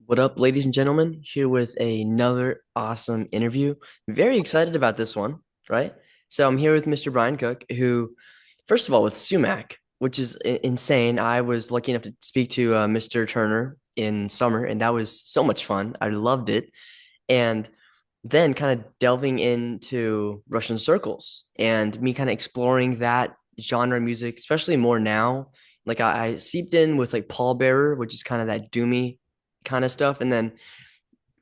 What up, ladies and gentlemen? Here with another awesome interview. Very excited about this one, right? So I'm here with Mr. Brian Cook, who, first of all, with SUMAC, which is insane. I was lucky enough to speak to Mr. Turner in summer, and that was so much fun. I loved it. And then kind of delving into Russian circles and me kind of exploring that genre of music, especially more now. Like I seeped in with like Paul Bearer, which is kind of that doomy kind of stuff, and then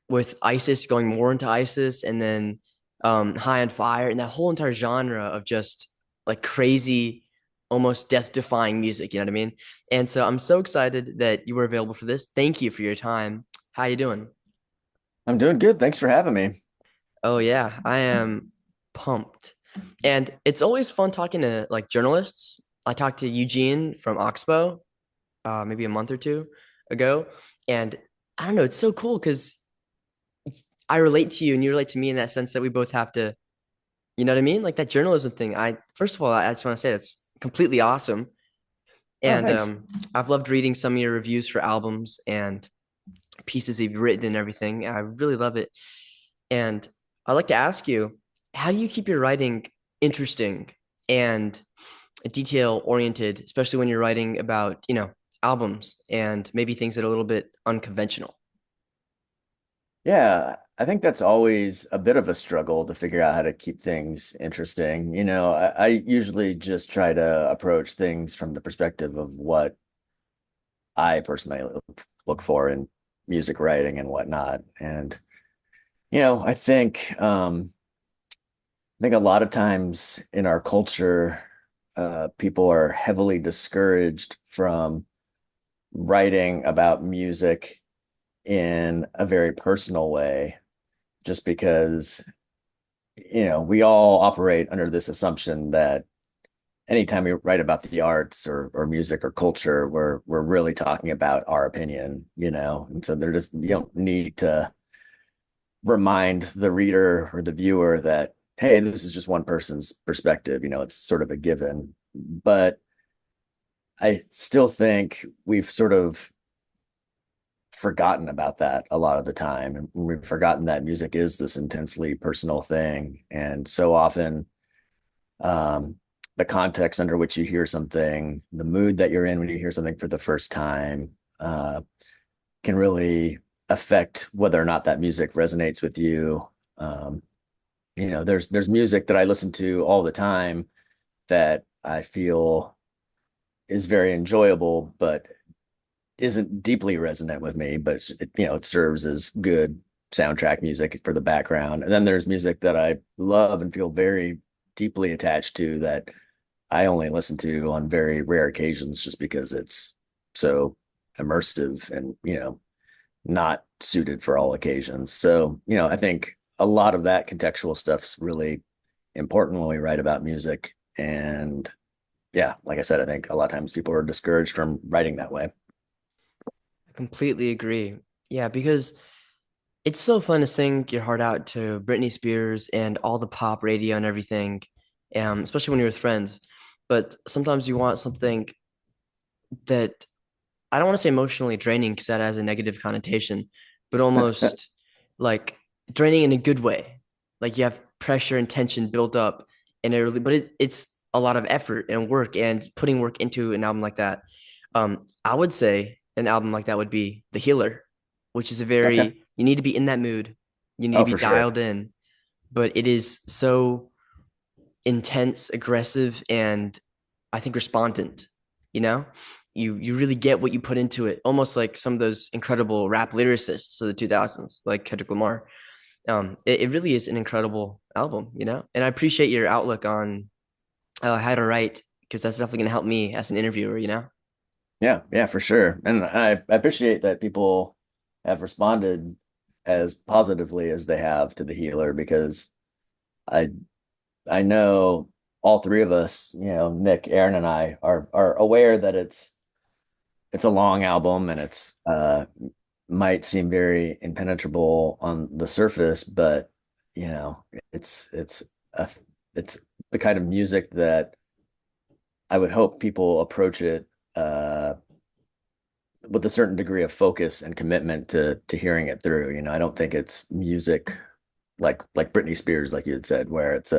with ISIS going more into ISIS, and then High on Fire, and that whole entire genre of just like crazy, almost death-defying music. You know what I mean? And so I'm so excited that you were available for this. Thank you for your time. How you doing? I'm doing good. Thanks for having me. Oh yeah, I am pumped. And it's always fun talking to like journalists. I talked to Eugene from Oxbow maybe a month or two ago, and I don't know, it's so cool because I relate to you and you relate to me in that sense that we both have to, you know what I mean? Like that journalism thing. I first of all, I just want to say that's completely awesome. Oh, And thanks. I've loved reading some of your reviews for albums and pieces you've written and everything. I really love it. And I'd like to ask you, how do you keep your writing interesting and detail oriented, especially when you're writing about, albums and maybe things that are a little bit unconventional? Yeah, I think that's always a bit of a struggle to figure out how to keep things interesting. I usually just try to approach things from the perspective of what I personally look for in music writing and whatnot. And, I think a lot of times in our culture, people are heavily discouraged from writing about music in a very personal way, just because, we all operate under this assumption that anytime we write about the arts or music or culture, we're really talking about our opinion. And so they're just, you don't need to remind the reader or the viewer that, hey, this is just one person's perspective, it's sort of a given. But I still think we've sort of forgotten about that a lot of the time. And we've forgotten that music is this intensely personal thing. And so often, the context under which you hear something, the mood that you're in when you hear something for the first time, can really affect whether or not that music resonates with you. Um, there's music that I listen to all the time that I feel is very enjoyable, but isn't deeply resonant with me, but it serves as good soundtrack music for the background. And then there's music that I love and feel very deeply attached to that I only listen to on very rare occasions just because it's so immersive and, not suited for all occasions. So, I think a lot of that contextual stuff's really important when we write about music. And yeah, like I said, I think a lot of times people are discouraged from writing that way. I completely agree. Yeah, because it's so fun to sing your heart out to Britney Spears and all the pop radio and everything, especially when you're with friends. But sometimes you want something that I don't want to say emotionally draining because that has a negative connotation, but almost like draining in a good way. Like you have pressure and tension built up, and it's a lot of effort and work and putting work into an album like that. I would say an album like that would be The Healer, which is a Okay. very, you need to be in that mood. You need to Oh, be for sure. dialed in, but it is so intense, aggressive, and I think respondent. You know, you really get what you put into it, almost like some of those incredible rap lyricists of the 2000s, like Kendrick Lamar. It really is an incredible album, and I appreciate your outlook on how to write because that's definitely going to help me as an interviewer. Yeah, yeah, for sure. And I appreciate that people have responded as positively as they have to the healer because I I know all three of us, Nick, Aaron, and I are aware that it's a long album and it's might seem very impenetrable on the surface, but you know, a it's the kind of music that I would hope people approach it uh with a certain degree of focus and commitment to hearing it through. I don't think it's music like Britney Spears, like you had said, where it's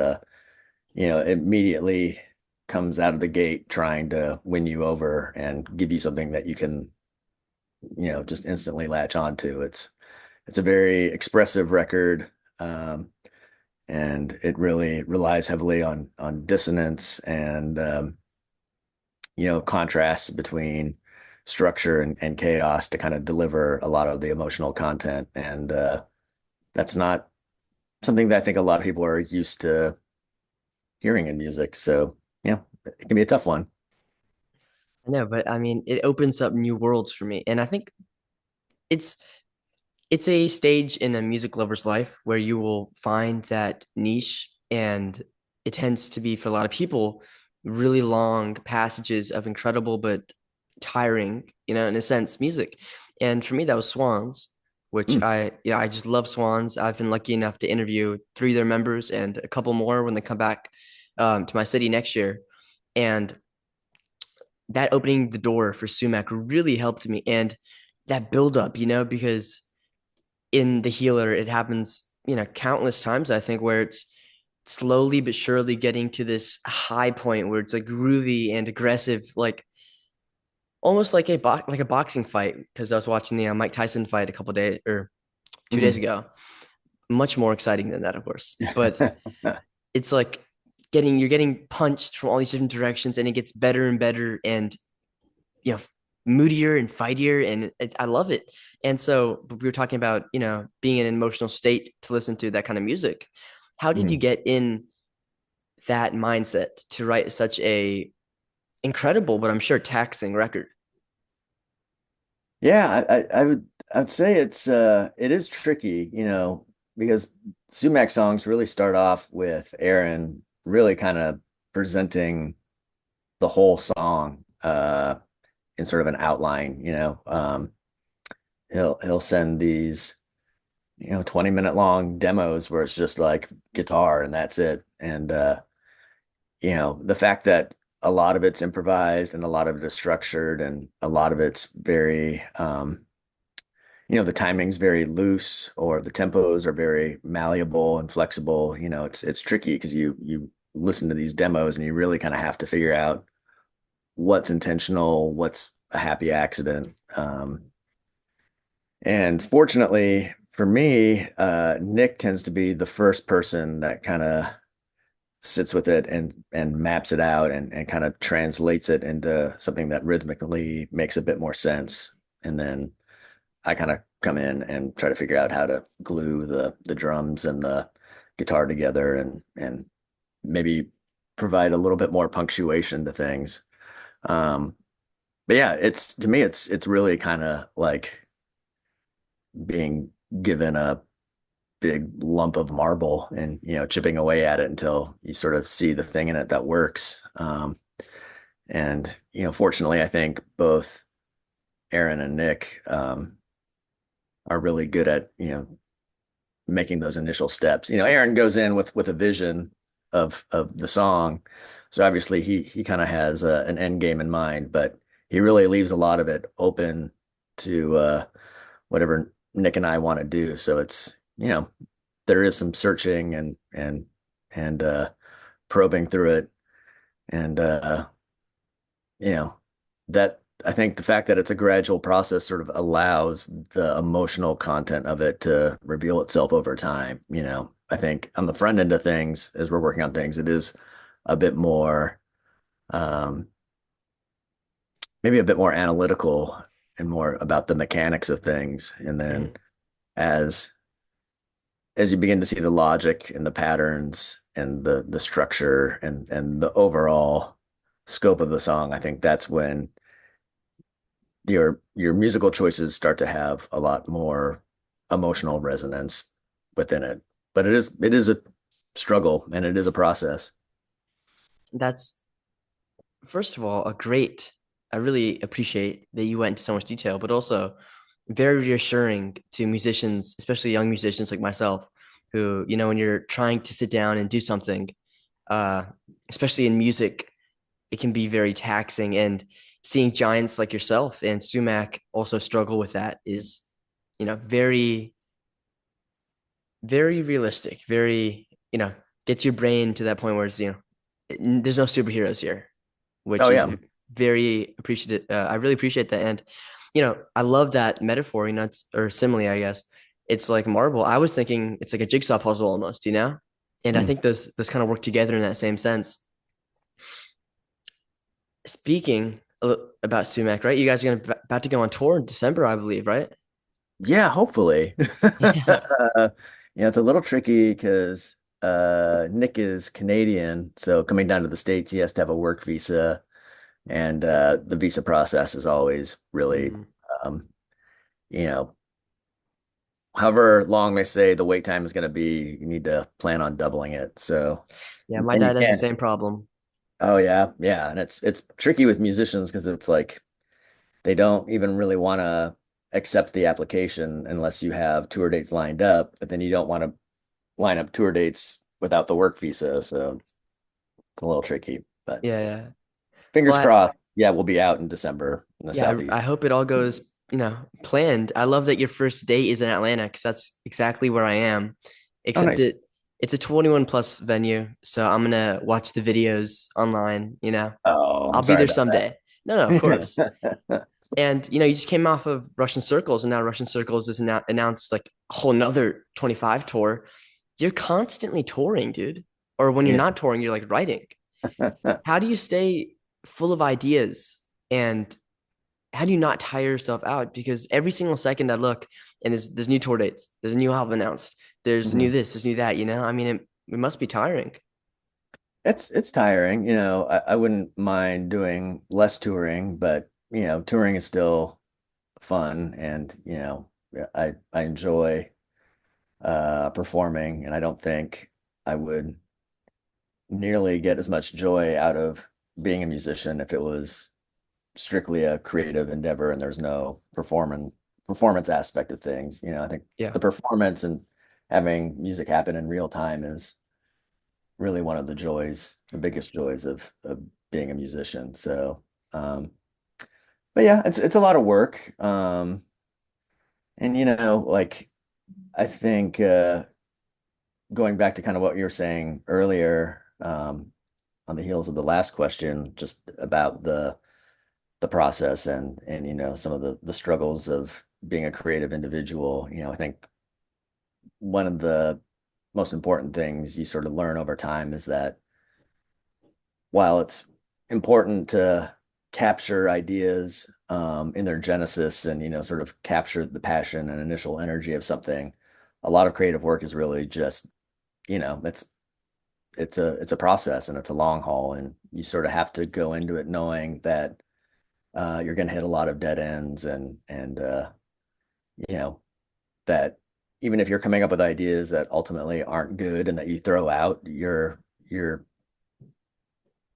immediately comes out of the gate trying to win you over and give you something that you can, just instantly latch onto. It's a very expressive record. And it really relies heavily on dissonance and contrasts between structure and chaos to kind of deliver a lot of the emotional content. And that's not something that I think a lot of people are used to hearing in music. So yeah, it can be a tough one. I know, but I mean, it opens up new worlds for me. And I think it's it's a stage in a music lover's life where you will find that niche, and it tends to be for a lot of people really long passages of incredible but tiring, in a sense, music. And for me, that was Swans, which Hmm. I just love Swans. I've been lucky enough to interview three of their members and a couple more when they come back to my city next year. And that opening the door for Sumac really helped me. And that build up, because in the healer, it happens, countless times, I think, where it's slowly but surely getting to this high point where it's like groovy and aggressive, like almost like a boxing fight. Because I was watching the Mike Tyson fight a couple days or 2 days Mhm. ago. Much more exciting than that, of course. But it's like you're getting punched from all these different directions, and it gets better and better, and you know moodier and fightier, and I love it. And so, but we were talking about being in an emotional state to listen to that kind of music. How did you Mhm. get in that mindset to write such a incredible but I'm sure taxing record? Yeah, I would say it is tricky, because Sumac songs really start off with Aaron really kind of presenting the whole song in sort of an outline. He'll send these 20-minute long demos where it's just like guitar and that's it. And the fact that a lot of it's improvised and a lot of it is structured and a lot of it's very the timing's very loose or the tempos are very malleable and flexible. It's tricky because you listen to these demos and you really kind of have to figure out what's intentional, what's a happy accident. And fortunately for me, Nick tends to be the first person that kind of sits with it and maps it out and kind of translates it into something that rhythmically makes a bit more sense. And then I kind of come in and try to figure out how to glue the drums and the guitar together and maybe provide a little bit more punctuation to things. Um, but yeah, it's to me it's really kind of like being given a big lump of marble and chipping away at it until you sort of see the thing in it that works. And fortunately, I think both Aaron and Nick are really good at making those initial steps. Aaron goes in with a vision of the song, so obviously he kind of has an end game in mind, but he really leaves a lot of it open to whatever Nick and I want to do. So it's there is some searching and probing through it, and you know that I think the fact that it's a gradual process sort of allows the emotional content of it to reveal itself over time. I think on the front end of things, as we're working on things, it is a bit more, um, maybe a bit more analytical and more about the mechanics of things. And then Mhm. as as you begin to see the logic and the patterns and the structure and the overall scope of the song, I think that's when your musical choices start to have a lot more emotional resonance within it. But it is a struggle and it is a process. That's, first of all, I really appreciate that you went into so much detail, but also very reassuring to musicians, especially young musicians like myself, who, when you're trying to sit down and do something, uh, especially in music, it can be very taxing. And seeing giants like yourself and Sumac also struggle with that is, very, very realistic, very, gets your brain to that point where it's, there's no superheroes here, which Oh is yeah. very appreciative. I really appreciate that. And, I love that metaphor, or simile, I guess. It's like Marvel. I was thinking it's like a jigsaw puzzle almost, And I Hmm. think those kind of work together in that same sense. Speaking about Sumac, right? You guys are about to go on tour in December, I believe, right? Yeah, hopefully. Yeah. Yeah, it's a little tricky because Nick is Canadian, so coming down to the States, he has to have a work visa, and the visa process is always really, Mhm. um, you know, however long they say the wait time is going to be, you need to plan on doubling it. So, Yeah, my and you dad has the can't. same problem. Oh yeah, yeah, and it's tricky with musicians because it's like they don't even really want to accept the application unless you have tour dates lined up, but then you don't want to line up tour dates without the work visa, so it's a little tricky. But Yeah, yeah. fingers Well, crossed. Yeah, we'll be out in December in the yeah, I southeast. hope it all goes, planned. I love that your first date is in Atlanta because that's exactly where I am. Oh, Except nice. it's a 21 plus venue, so I'm gonna watch the videos online. Oh, I'll I'm be sorry there about someday. No, no, of course. that. And you just came off of Russian Circles, and now Russian Circles is announced like a whole nother 25 tour. You're constantly touring, dude. Or when you're Yeah. not touring, you're like writing. How do you stay full of ideas and how do you not tire yourself out? Because every single second I look and there's new tour dates, there's a new album announced, there's new Mhm. this, there's new that. I mean, it must be tiring. It's tiring, I wouldn't mind doing less touring, but touring is still fun and yeah, I enjoy performing and I don't think I would nearly get as much joy out of being a musician if it was strictly a creative endeavor and there's no performance aspect of things. I think Yeah. the performance and having music happen in real time is really one of the joys, the biggest joys of being a musician. So, but yeah, it's a lot of work. And like I think going back to kind of what you were saying earlier, on the heels of the last question, just about the process and some of the struggles of being a creative individual. I think one of the most important things you sort of learn over time is that while it's important to capture ideas in their genesis and sort of capture the passion and initial energy of something, a lot of creative work is really just it's a process and it's a long haul and you sort of have to go into it knowing that you're going to hit a lot of dead ends and you know that even if you're coming up with ideas that ultimately aren't good and that you throw out, you're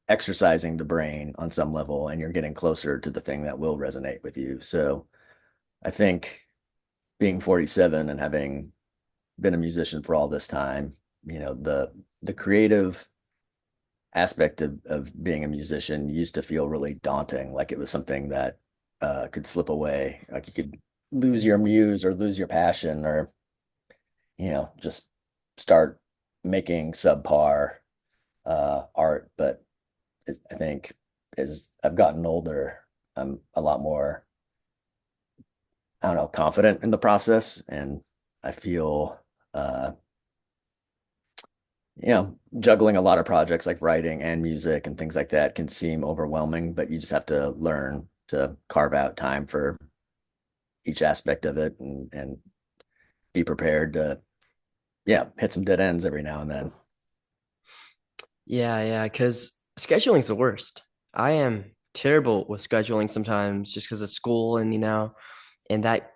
exercising the brain on some level and you're getting closer to the thing that will resonate with you. So I think being 47 and having been a musician for all this time, the creative aspect of being a musician used to feel really daunting, like it was something that could slip away, like you could lose your muse or lose your passion or just start making subpar art. But I think as I've gotten older, I'm a lot more, I don't know, confident in the process. And I feel, juggling a lot of projects like writing and music and things like that can seem overwhelming, but you just have to learn to carve out time for each aspect of it and be prepared to, yeah, hit some dead ends every now and then. Yeah, yeah, because scheduling's the worst. I am terrible with scheduling sometimes just because of school and that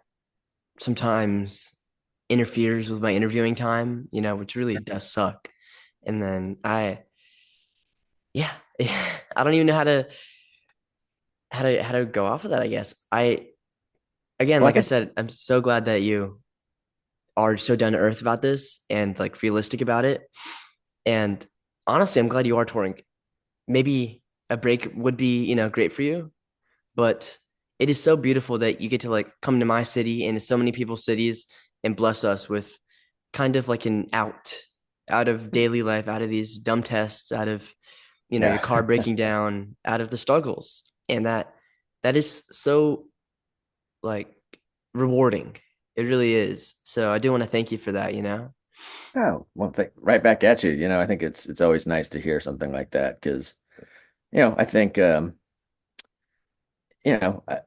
sometimes interferes with my interviewing time, which really does suck. And then yeah, I don't even know how to go off of that, I guess. Again, Well, I like I think said, I'm so glad that you are so down to earth about this and like realistic about it. And honestly, I'm glad you are touring. Maybe a break would be, great for you. but it is so beautiful that you get to like come to my city and to so many people's cities and bless us with kind of like an out of daily life, out of these dumb tests, out of your Yeah. car breaking down, out of the struggles. And that is so like rewarding. It really is. So I do want to thank you for that. Oh, well, right back at you. I think it's always nice to hear something like that because, I think you know, uh,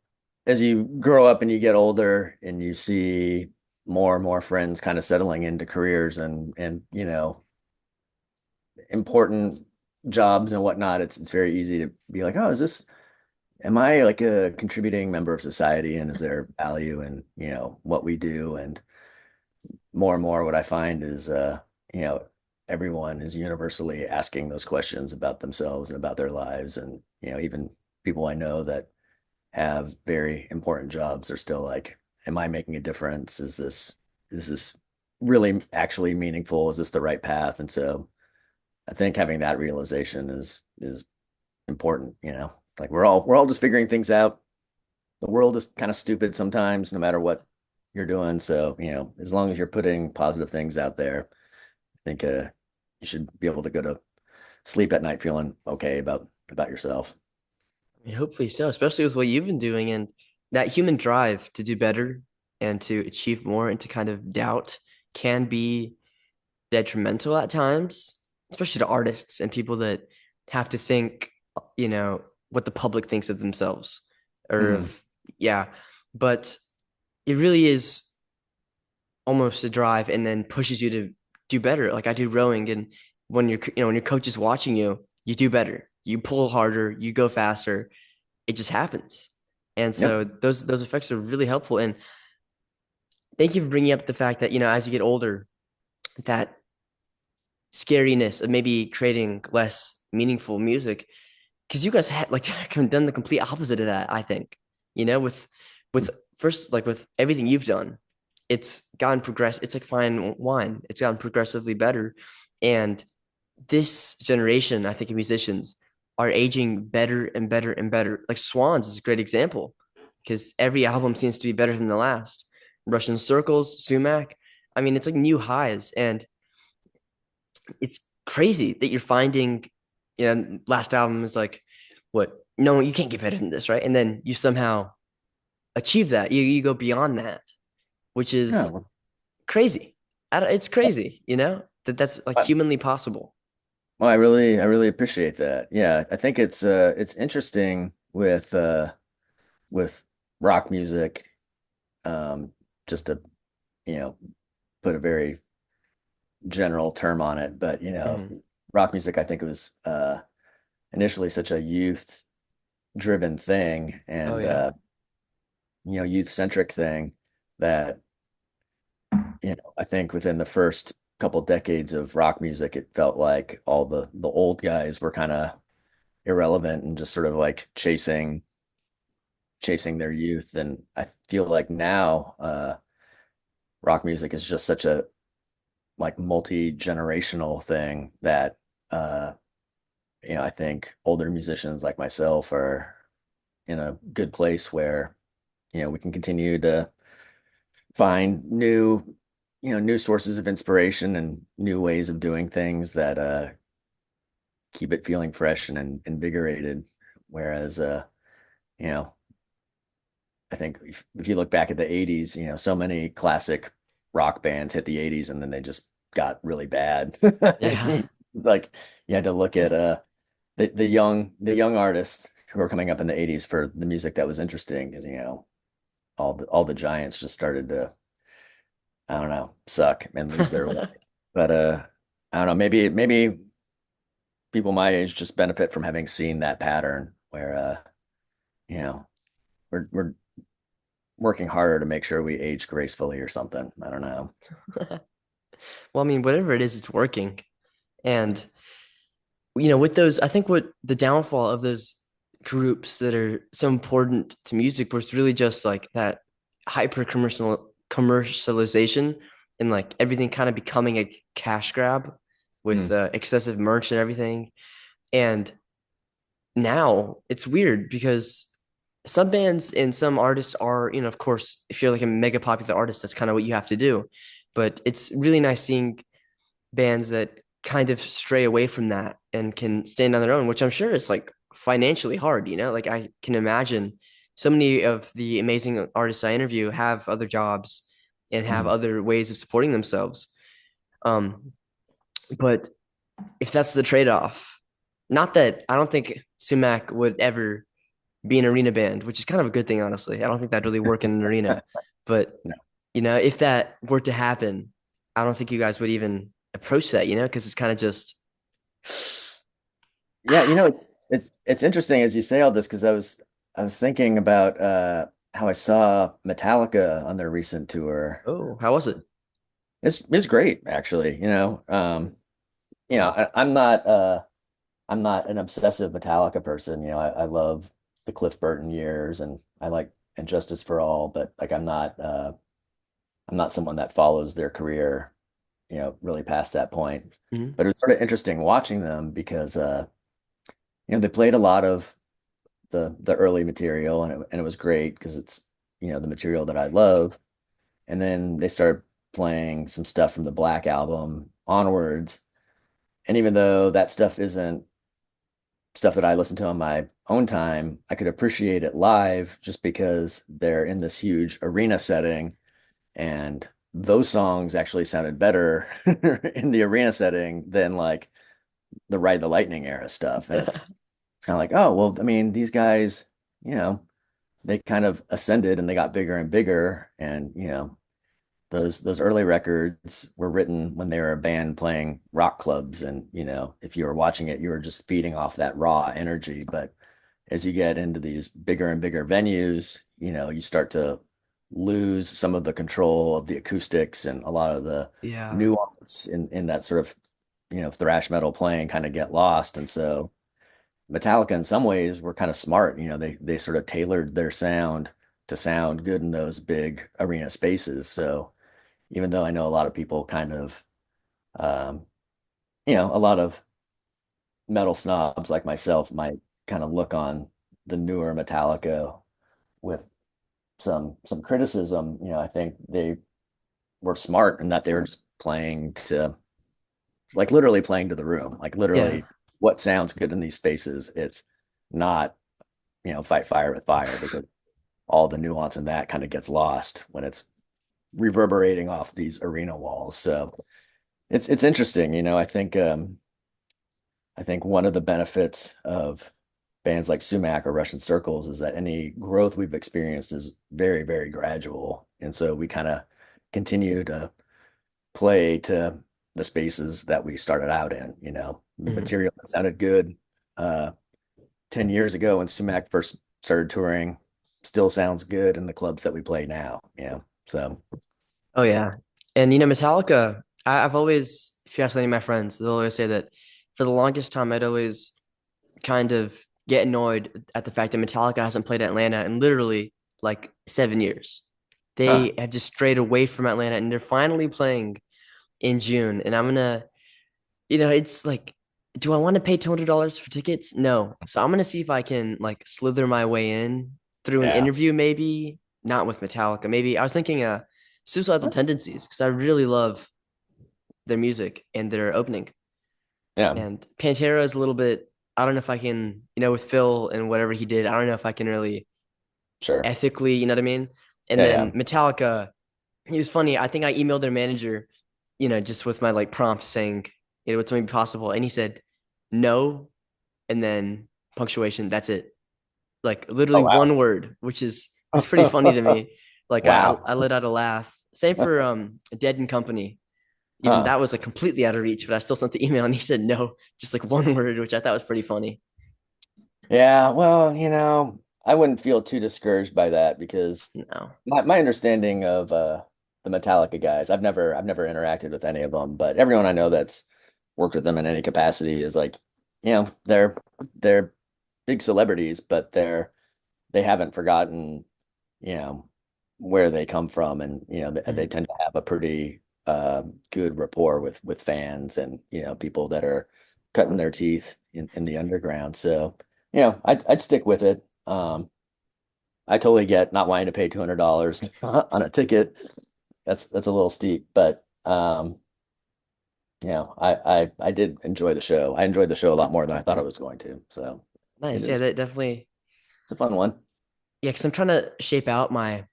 as you grow up and you get older and you see more and more friends kind of settling into careers and important jobs and whatnot, it's very easy to be like, oh, am I like a contributing member of society, and is there value in what we do? And more and more what I find is you know everyone is universally asking those questions about themselves and about their lives, and even people I know that have very important jobs are still like, am I making a difference? Is this really actually meaningful? Is this the right path? And so I think having that realization is important. Like we're all just figuring things out. The world is kind of stupid sometimes, no matter what you're doing. So, as long as you're putting positive things out there, I think you should be able to go to sleep at night feeling okay about yourself. I mean, hopefully so, especially with what you've been doing and that human drive to do better and to achieve more and to kind of doubt can be detrimental at times, especially to artists and people that have to think, what the public thinks of themselves or Mm, of, yeah. But it really is almost a drive and then pushes you to do better. Like I do rowing, and when your coach is watching you, you do better. You pull harder, you go faster. It just happens. And yep. so those effects are really helpful. And thank you for bringing up the fact that, as you get older, that scariness of maybe creating less meaningful music, because you guys had like done the complete opposite of that, I think. With first, like with everything you've done, it's gotten progress. It's like fine wine. It's gotten progressively better. And this generation, I think, of musicians are aging better and better and better. Like Swans is a great example because every album seems to be better than the last. Russian Circles, Sumac. I mean, it's like new highs, and it's crazy that you're finding, last album is like, what? No, you can't get better than this, right? And then you somehow achieve that. You go beyond that, which Yeah. is crazy. It's crazy, that's like Well, humanly possible. I really appreciate that. Yeah, I think it's interesting with rock music, um, just to you know put a very general term on it, but Mhm. rock music, I think it was initially such a youth driven thing, Oh and yeah. youth centric thing that I think within the first couple decades of rock music, it felt like all the old guys were kind of irrelevant and just sort of like chasing their youth. And I feel like now rock music is just such a like multi-generational thing that uh I think older musicians like myself are in a good place where we can continue to find new sources of inspiration and new ways of doing things that keep it feeling fresh and invigorated. Whereas you know I think if you look back at the 80s, so many classic rock bands hit the 80s and then they just got really bad. Yeah. Like you had to look at the young artists who were coming up in the 80s for the music that was interesting, because all the giants just started to, I don't know, suck and lose their way. But I don't know, maybe people my age just benefit from having seen that pattern where you know we're working harder to make sure we age gracefully or something. I don't know. Well, I mean, whatever it is, it's working. And with those, I think what the downfall of those groups that are so important to music was really just like that hyper commercialization and like everything kind of becoming a cash grab with Mm, excessive merch and everything. And now it's weird because some bands and some artists are, of course, if you're like a mega popular artist, that's kind of what you have to do. But it's really nice seeing bands that kind of stray away from that and can stand on their own, which I'm sure is like financially hard, Like I can imagine so many of the amazing artists I interview have other jobs and have Mhm. other ways of supporting themselves. Um, but if that's the trade-off, not that I don't think Sumac would ever be an arena band, which is kind of a good thing, honestly. I don't think that'd really work in an arena. But, No. if that were to happen, I don't think you guys would even approach that, because it's kind of just, Yeah, it's interesting as you say all this because I was thinking about how I saw Metallica on their recent tour. oh, how was it? It's great actually, I'm not an obsessive Metallica person. I love the Cliff Burton years and I like And Justice for All, but like I'm not someone that follows their career, really past that point. Mhm. But it was sort of interesting watching them because they played a lot of the early material and it was great because it's, the material that I love. And then they started playing some stuff from the Black album onwards. And even though that stuff isn't stuff that I listen to on my own time, I could appreciate it live just because they're in this huge arena setting and those songs actually sounded better in the arena setting than like the Ride the Lightning era stuff. And it's kind of like, oh, well, I mean, these guys, you know, they kind of ascended and they got bigger and bigger. And, those early records were written when they were a band playing rock clubs. And, if you were watching it, you were just feeding off that raw energy. But as you get into these bigger and bigger venues, you start to lose some of the control of the acoustics and a lot of the Yeah. nuance in that sort of, thrash metal playing kind of get lost. And so Metallica in some ways were kind of smart. They sort of tailored their sound to sound good in those big arena spaces. So even though I know a lot of people kind of, um, a lot of metal snobs like myself might kind of look on the newer Metallica with some criticism. I think they were smart in that they were just playing to like literally playing to the room, like Yeah. literally what sounds good in these spaces. It's not, fight fire with fire because all the nuance in that kind of gets lost when it's reverberating off these arena walls. So it's interesting, I think one of the benefits of bands like Sumac or Russian Circles is that any growth we've experienced is very, very gradual. And so we kind of continue to play to the spaces that we started out in, the Mhm. material that sounded good 10 years ago when Sumac first started touring still sounds good in the clubs that we play now. So Oh yeah. And Metallica, I've always, if you ask any of my friends, they'll always say that for the longest time I'd always kind of get annoyed at the fact that Metallica hasn't played Atlanta in literally like 7 years. huh. They have just strayed away from Atlanta and they're finally playing in June. And I'm gonna, it's like, do I want to pay $200 for tickets? No. So I'm gonna see if I can like slither my way in through an Yeah. interview, maybe not with Metallica. Maybe I was thinking Suicidal Tendencies because I really love their music and their opening. Yeah. And Pantera is a little bit, I don't know if I can, with Phil and whatever he did, I don't know if I can really Sure. ethically, you know what I mean? And Yeah. Yeah. then Metallica, he was funny. I think I emailed their manager, just with my like prompt saying, would something be possible? And he said, no, and then punctuation, that's it. Like literally Oh, one word, which is it's pretty funny to wow. me. Like I Wow. I let out a laugh. Same for Dead and Company. Even Huh. that was like completely out of reach, but I still sent the email and he said no, just like one word, which I thought was pretty funny. Yeah, well, I wouldn't feel too discouraged by that because No. my understanding of the Metallica guys, I've never interacted with any of them, but everyone I know that's worked with them in any capacity is like, they're big celebrities, but they haven't forgotten, you know, where they come from, and they Mhm. tend to have a pretty good rapport with fans and people that are cutting their teeth in the underground. So I'd stick with it. I totally get not wanting to pay $200 on a ticket. That's a little steep, but I did enjoy the show. I enjoyed the show a lot more than I thought I was going to. So it Nice. Yeah, is that definitely. it's a fun one. Yeah, because I'm trying to shape out my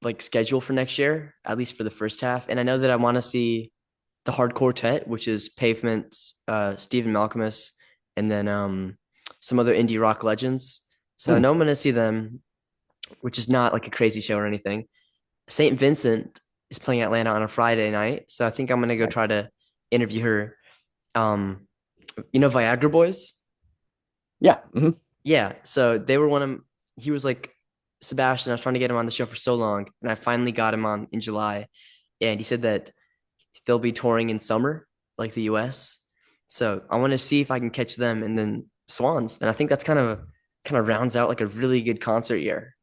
like schedule for next year, at least for the first half. And I know that I want to see the Hard Quartet, which is Pavement's Stephen Malcolmus, and then some other indie rock legends. So I Hmm. know I'm gonna see them, which is not like a crazy show or anything. St. Vincent is playing Atlanta on a Friday night, so I think I'm gonna go try Nice. to interview her. Um, Viagra Boys? Yeah. Hmm. Yeah, so they were one of he was like Sebastian. I was trying to get him on the show for so long, and I finally got him on in July. And he said that they'll be touring in summer, like the US. So I want to see if I can catch them and then Swans. And I think that's kind of rounds out like a really good concert year,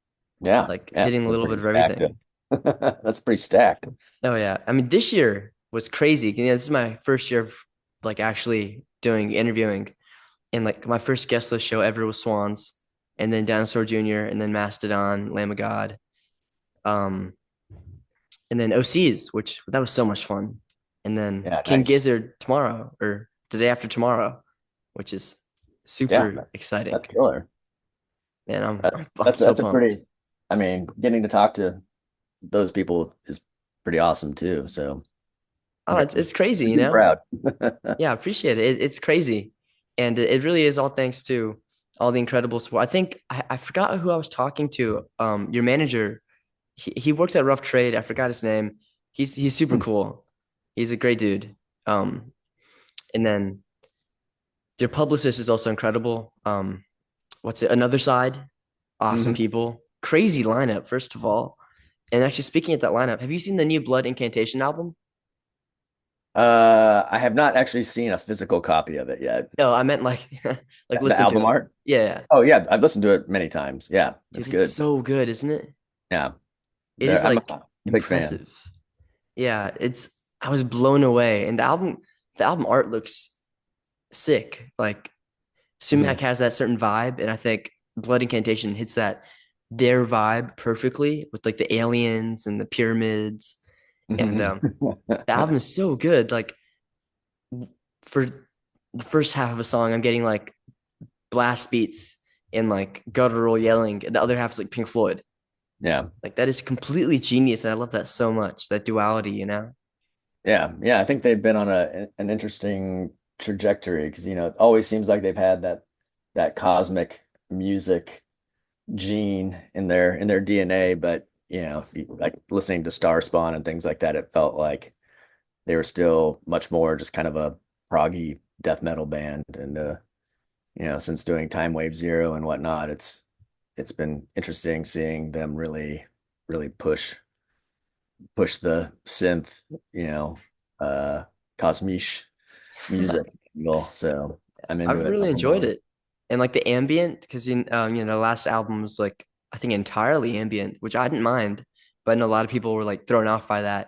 Yeah. like Yeah. hitting a It's a little pretty bit of stacked. everything. That's pretty stacked. Oh yeah. I mean, this year was crazy. You know, this is my first year of like actually doing interviewing. And like my first guest list show ever was Swans, and then Dinosaur Jr., and then Mastodon, Lamb of God. Um, and then OCs, which that was so much fun. And then Yeah. King Nice. Gizzard tomorrow or the day after tomorrow, which is Yeah. super exciting. That's killer. Man, That, I'm that's so that's a pumped. pretty. I mean, getting to talk to those people is pretty awesome too. So Oh, it's crazy, makes you me know? proud. Yeah, I appreciate it. It's crazy. And it really is all thanks to all the incredible support. I think I forgot who I was talking to. Your manager, he works at Rough Trade. I forgot his name. He's super cool. He's a great dude. Um, and then their publicist is also incredible. What's it? Another Side, awesome Mhm. people. Crazy lineup, first of all. And actually, speaking of that lineup, have you seen the new Blood Incantation album? I have not actually seen a physical copy of it yet. No, I meant like like The listen to album it. art? Yeah, yeah. Oh yeah, I've listened to it many times. Yeah, Dude, that's it's good. so good, isn't it? Yeah, It is I'm like a big fan. impressive. Yeah, it's I was blown away. And the album art looks sick. Like Hmm. Sumac has that certain vibe, and I think Blood Incantation hits that their vibe perfectly with like the aliens and the pyramids. And Hmm. the album is so good. Like for the first half of a song, I'm getting like blast beats and like guttural yelling, and the other half is like Pink Floyd. Yeah, Like that is completely genius. And I love that so much. That duality, you know? yeah. I think they've been on an interesting trajectory because it always seems like they've had that cosmic music gene in their DNA, but like listening to Star Spawn and things like that, it felt like they were still much more just kind of a proggy death metal band. And since doing Time Wave Zero and whatnot, it's been interesting seeing them really push the synth, you know, uh cosmiche music angle. So I'm into I've it really more and enjoyed more. it. And like the ambient, because the last album was like I think entirely ambient, which I didn't mind, but I know a lot of people were like thrown off by that.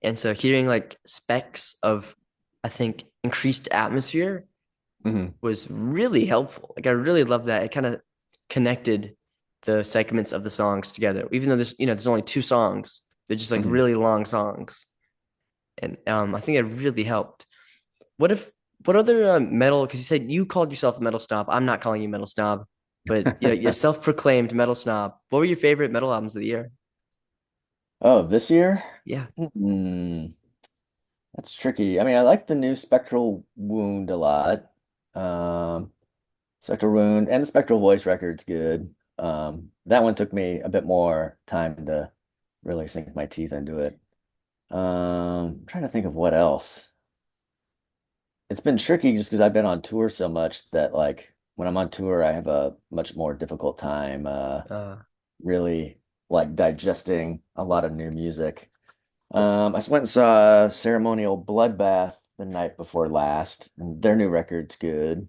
And so hearing like specks of I think increased atmosphere Hmm. was really helpful. Like I really love that. It kind of connected the segments of the songs together. Even though there's only two songs, they're just like Hmm. really long songs. And I think it really helped. What if what other metal? Because you said you called yourself a metal snob. I'm not calling you metal snob, but you're self-proclaimed metal snob. What were your favorite metal albums of the year? Oh, this year? Yeah. Hmm. That's tricky. I mean, I like the new Spectral Wound a lot. Um, Spectral Wound and the Spectral Voice record's good. That one took me a bit more time to really sink my teeth into it. I'm trying to think of what else. It's been tricky just because I've been on tour so much that like when I'm on tour, I have a much more difficult time Uh, really like digesting a lot of new music. I went and saw Ceremonial Bloodbath the night before last, and their new record's good.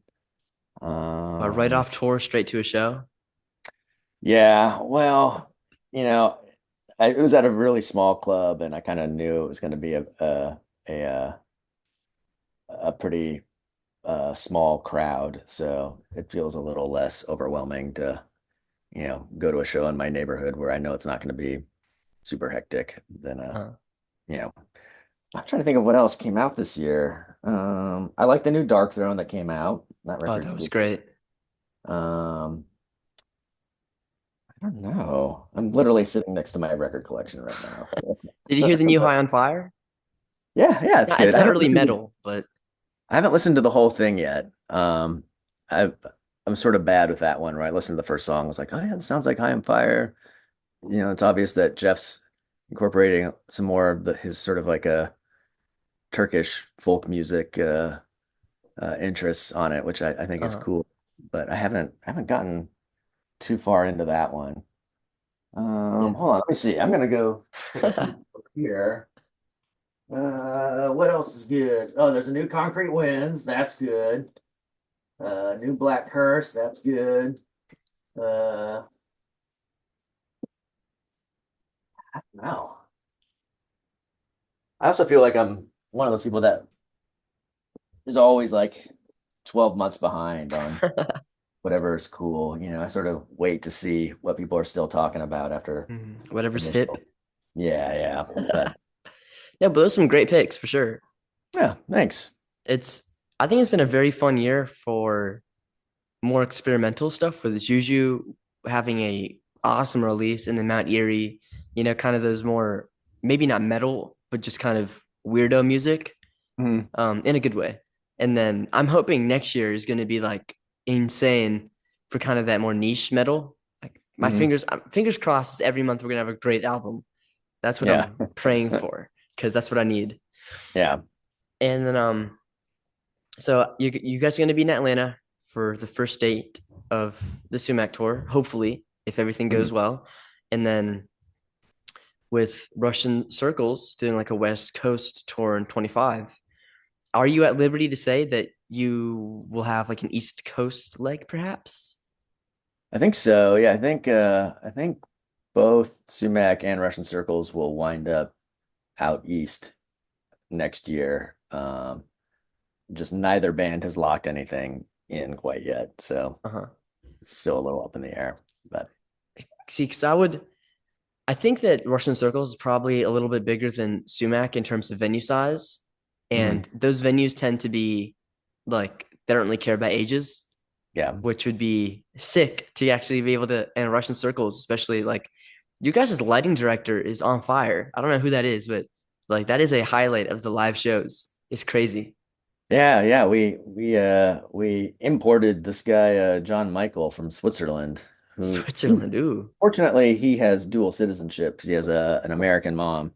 right Um, off tour, straight to a show. yeah, well, you know, it was at a really small club, and I kind of knew it was going to be a pretty small crowd, so it feels a little less overwhelming to go to a show in my neighborhood where I know it's not going to be super hectic, then Uh, you know, I'm trying to think of what else came out this year. I like the new Dark Throne that came out. That oh, that record's was good. great. Um, I don't know. I'm literally sitting next to my record collection right now. Did you hear the new High on Fire? Yeah, yeah, it's good. It's not really metal, but I haven't listened to the whole thing yet. I I'm sort of bad with that one, right? I listened to the first song, I was like, oh yeah, it sounds like High on Fire. It's obvious that Jeff's incorporating some more of his sort of like a Turkish folk music interests on it, which I think is uh, cool. But I haven't gotten too far into that one. yeah. Hold on, let me see. I'm gonna go take a look here. What else is good? Oh, there's a new Concrete Winds. That's good. New Black Hearse. That's good. Uh, no. I also feel like I'm one of those people that is always like 12 months behind on whatever is cool. I sort of wait to see what people are still talking about after Mhm. Whatever's hip. initial. Yeah, yeah. But Yeah, but those are some great picks for sure. yeah, thanks. It's I think it's been a very fun year for more experimental stuff with Juju having a awesome release and then Mount Erie, kind of those more maybe not metal, but just kind of weirdo music, Mhm. in a good way. And then I'm hoping next year is going to be like insane for kind of that more niche metal. Like my Mhm. fingers crossed every month we're gonna have a great album. That's what Yeah. I'm praying for because that's what I need. Yeah. And then so you guys are gonna be in Atlanta for the first date of the SUMAC tour, hopefully, if everything Mhm. goes well. And then with Russian Circles doing like a West Coast tour in 25. Are you at liberty to say that you will have like an East Coast leg, perhaps? I think so. Yeah, I think both Sumac and Russian Circles will wind up out east next year. Just neither band has locked anything in quite yet, so Uh-huh. it's still a little up in the air. But See, because I think that Russian Circles is probably a little bit bigger than Sumac in terms of venue size. mhm, And those venues tend to be like, they don't really care about ages, yeah, which would be sick to actually be able to, and Russian Circles, especially like you guys' lighting director is on fire. I don't know who that is, but like that is a highlight of the live shows. It's crazy. yeah, yeah. We imported this guy John Michael from Switzerland, who Switzerland, ooh. fortunately he has dual citizenship because he has an American mom,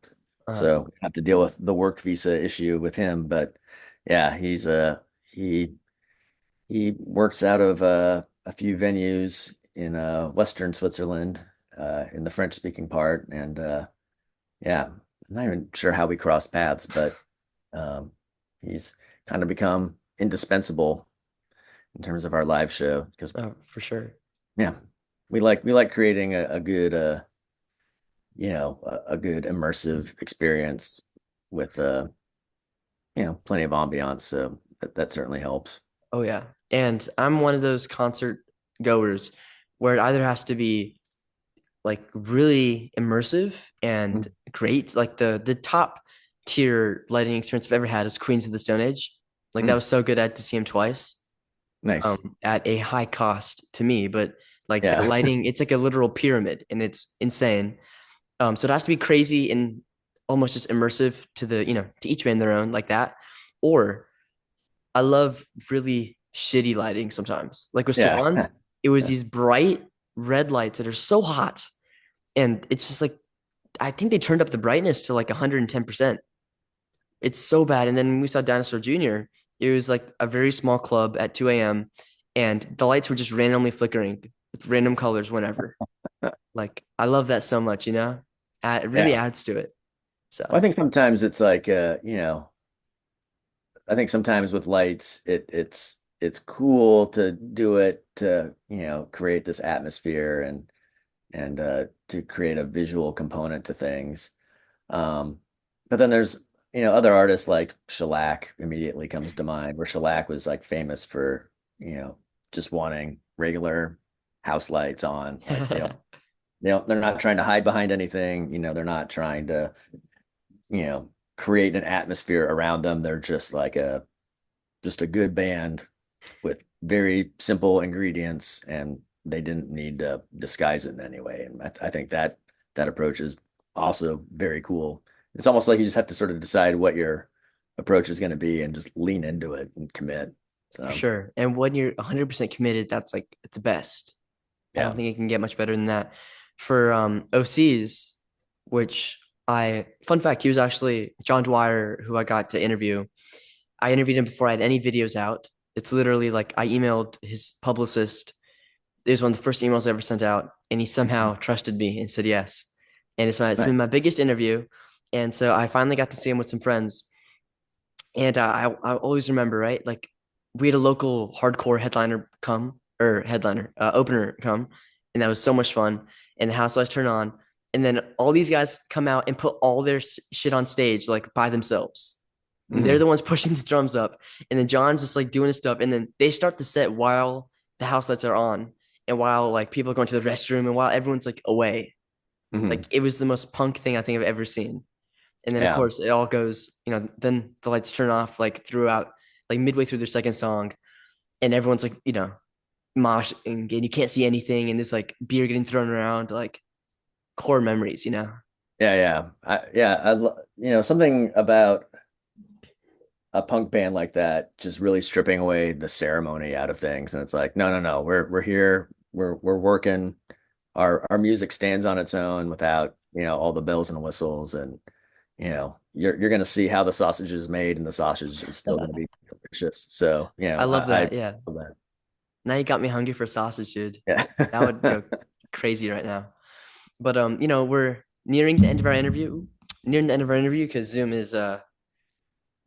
Uh, so we have to deal with the work visa issue with him. But yeah, he he works out of a few venues in Western Switzerland, in the French speaking part, and yeah, I'm not even sure how we crossed paths, but um, he's kind of become indispensable in terms of our live show because for sure. yeah, we like creating a good a good immersive experience with plenty of ambiance, so that certainly helps. Oh yeah. And I'm one of those concert goers where it either has to be like really immersive and Mhm. great. Like the top tier lighting experience I've ever had is Queens of the Stone Age. Like that Mm, was so good. I had to see him twice, nice. at a high cost to me, but like that Yeah. lighting, it's like a literal pyramid and it's insane. So it has to be crazy and almost just immersive to to each band their own like that. Or I love really shitty lighting sometimes. Like with Yeah. Swans, it was Yeah. these bright red lights that are so hot. And it's just like, I think they turned up the brightness to like 110%. It's so bad. And then when we saw Dinosaur Jr., it was like a very small club at 2 a.m. and the lights were just randomly flickering with random colors whenever. Like, I love that so much, it really Yeah. adds to it. So, Well, I think sometimes it's like I think sometimes with lights it's cool to do it to, create this atmosphere and to create a visual component to things. Um, but then there's, other artists like Shellac immediately comes to mind, where Shellac was like famous for, just wanting regular house lights on. Like they're not trying to hide behind anything. They're not trying to, create an atmosphere around them. They're just a good band with very simple ingredients, and they didn't need to disguise it in any way. And I think that approach is also very cool. It's almost like you just have to sort of decide what your approach is going to be and just lean into it and commit. For So sure. And when you're 100% committed, that's like the best. I don't yeah. think it can get much better than that. For OCs, which fun fact, he was actually John Dwyer, who I got to interview. I interviewed him before I had any videos out. It's literally like I emailed his publicist. It was one of the first emails I ever sent out, and he somehow trusted me and said yes. And it's been Nice. my biggest interview. And so I finally got to see him with some friends. And I always remember, right? Like we had a local hardcore opener come, and that was so much fun. And the house lights turn on, and then all these guys come out and put all their shit on stage like by themselves. And they're Mhm. the ones pushing the drums up, and then John's just like doing his stuff, and then they start the set while the house lights are on, and while like people are going to the restroom, and while everyone's like away. Like Mhm. it was the most punk thing I think I've ever seen. And then of Yeah. course it all goes, then the lights turn off like throughout, like midway through their second song, and everyone's like, moshing, and you can't see anything, and there's like beer getting thrown around, like core memories. Yeah, yeah. Something about a punk band like that just really stripping away the ceremony out of things. And it's like, no, no, no. We're here. We're working. Our music stands on its own without, all the bells and whistles. And, you're gonna see how the sausage is made, and the sausage is still gonna be delicious. So, I love I that. Yeah. love that. Now you got me hungry for sausage, dude. Yeah. That would go crazy right now. But we're nearing the end of our interview. Nearing the end of our interview because Zoom is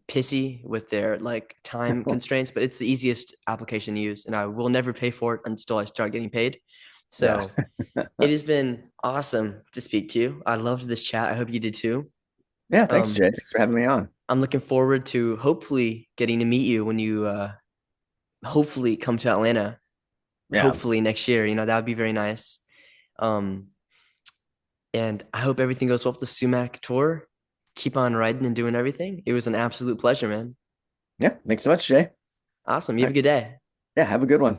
pissy with their like time constraints, but it's the easiest application to use, and I will never pay for it until I start getting paid. Yeah. So it has been awesome to speak to you. I loved this chat. I hope you did too. Yeah. Thanks, Um, Jay. Thanks for having me on. I'm looking forward to hopefully getting to meet you when you hopefully come to Atlanta. Yeah. Hopefully next year. That would be very nice. Um, and I hope everything goes well with the SUMAC tour. Keep on writing and doing everything. It was an absolute pleasure, man. Yeah. Thanks so much, Jay. Awesome. You All have a right. good day. Yeah. Have a good one.